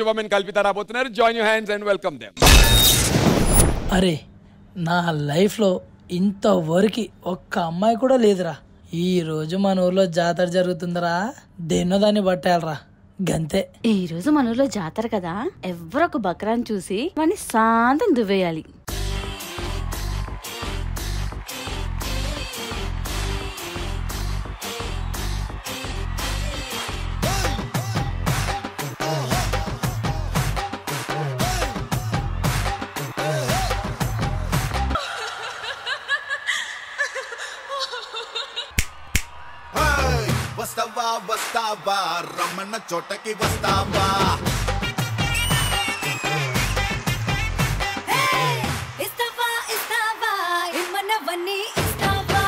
శుభం అండ్ కల్పిత రాబోతున్నారు. Join your hands and welcome them. అరే నా లైఫ్లో ఇంతవరకు ఒక్క అమ్మాయి కూడా లేదురా. ఈ రోజు మన ఊర్లో జాతర జరుగుతుందిరా, దేన్నో దాన్ని పట్టాలరా గంతే. ఈ రోజు మన ఊర్లో జాతర కదా, ఎవరొక బక్రాన్ని చూసి వాడిని శాంతం దువ్వేయాలి. వస్తావా వస్తావా రమ్మన్న చోటకి వస్తావా, ఇస్తావా ఇస్తావా ఇమ్మన్నవన్నీ ఇస్తావా,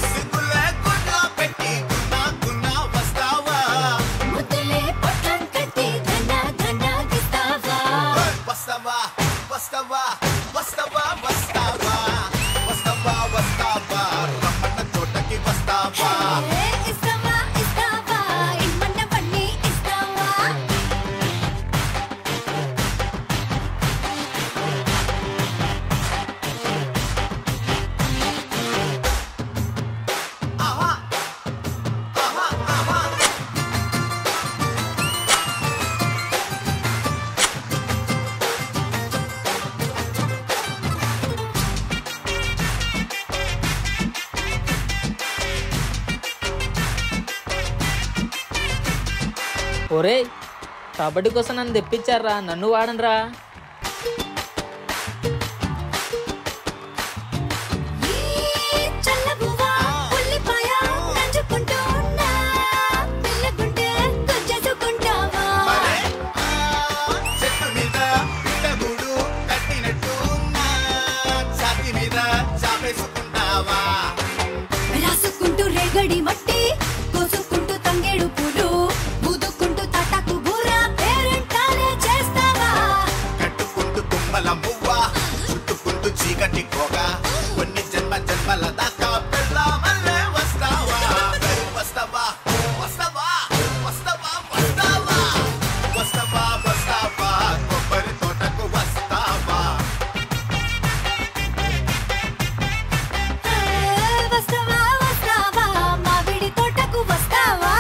సిగ్గులే గుడ్లా పెట్టి గున్నా గున్నా వస్తావా, ముద్దులే పొట్టం కట్టి ధన ధన ఇస్తావా, వస్తావా వస్తావా వస్తావా వస్తావా వస్తావా వస్తావా రమ్మన్న చోటకి వస్తావా. ఇస్తావా ఇస్తావా ఇమ్మన్నవన్నీ ఇస్తావా. ఆహా ఆహా ఆహా ఒరే కబడ్డీ కోసం నన్ను తెప్పించారా, నన్ను వాడనరా. చల్లబువ్వా ఉల్లిపాయ నంచుకుంటూ ఉన్నా, పిల్లగుంటే గుంజేసుకుంటావా. చెట్టు మీద పిట్టగూడు కట్టినట్టు ఉన్నా, ఛాతీ మీద చాపేసుకుంటావా. రాసుకుంటూ రేగడి మట్టి, కోసుకుంటూ తంగేడు పూలు, ఊదుకుంటూ తాటాకు బూర, పేరెంటాలే చేస్తావా. కట్టుకుంటూ తుమ్మల మువ్వ, చుట్టుకుంటూ చీకటి కోగ, కొన్ని జన్మ జన్మల దాకా పెళ్ళామల్లే వస్తావా. వస్తావా వస్తావా వస్తావా వస్తావా వస్తావా వస్తావా కొబ్బరి తోటకు వస్తావా. వస్తావా వస్తావా మామిడి తోటకు వస్తావా.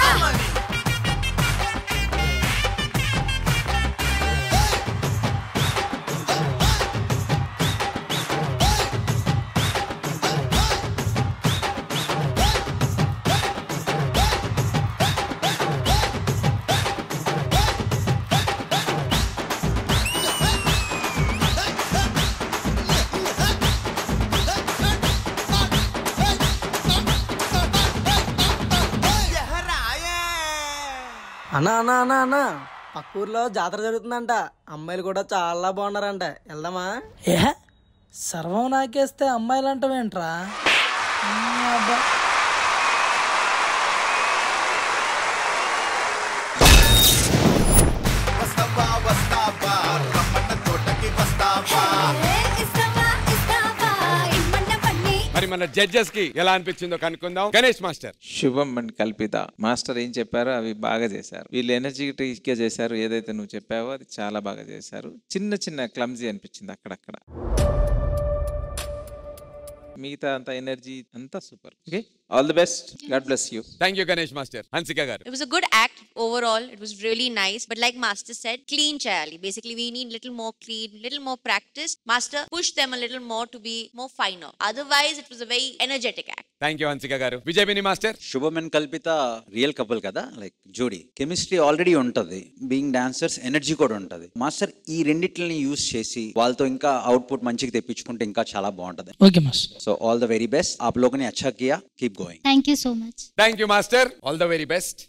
అన్నా అన్నా అన్నా అన్నా పక్క ఊర్లో జాతర జరుగుతుందంట, అమ్మాయిలు కూడా చాలా బాగున్నారంట, వెళ్దామా? ఏ సర్వం నాకేస్తే అమ్మాయిలు అంటావేంట్రా? అబ్బా వస్తావా వస్తావా రమ్మన్న తోటకి వస్తావా. ఇస్తావా ఇస్తావా ఇమ్మన్నవన్నీ. మరి మన జడ్జెస్ కి ఎలా అనిపించిందో కనుక్కుందాం. గణేష్ మాస్టర్. శుభం అండ్ కల్పిత మాస్టర్ ఏం చెప్పారో అవి బాగా చేశారు. వీళ్ళు ఎనర్జెటిక్గా చేశారు. ఏదైతే నువ్వు చెప్పావో అది చాలా బాగా చేశారు. చిన్న చిన్న క్లమ్జీ అనిపించింది అక్కడక్కడ, మిగతా అంత ఎనర్జీ అంతా super. Okay, all the best, God bless you. Thank you Ganesh master. Hansika గారు. It was a good act overall. It was really nice. But like Master said, clean chayali. Basically, we need little more clean, little more practice. Master pushed them a little more to be more finer. Otherwise, it was a very energetic act. Thank you Hansika గారు. Vijay బిని master. శుభం and కల్పిత real couple కదా, like జోడీ chemistry already ఉంటది. Being dancers energy కూడా ఉంటది. Master ఈ రెండిట్లని use చేసి వాళ్ళతో ఇంకా అవుట్పుట్ మంచిగా తెప్పించుకుంటే ఇంకా చాలా బాగుంటది. Okay master. So all the very best. आप लोगों ने अच्छा किया, keep going. Thank you so much. Thank you master. All the very best.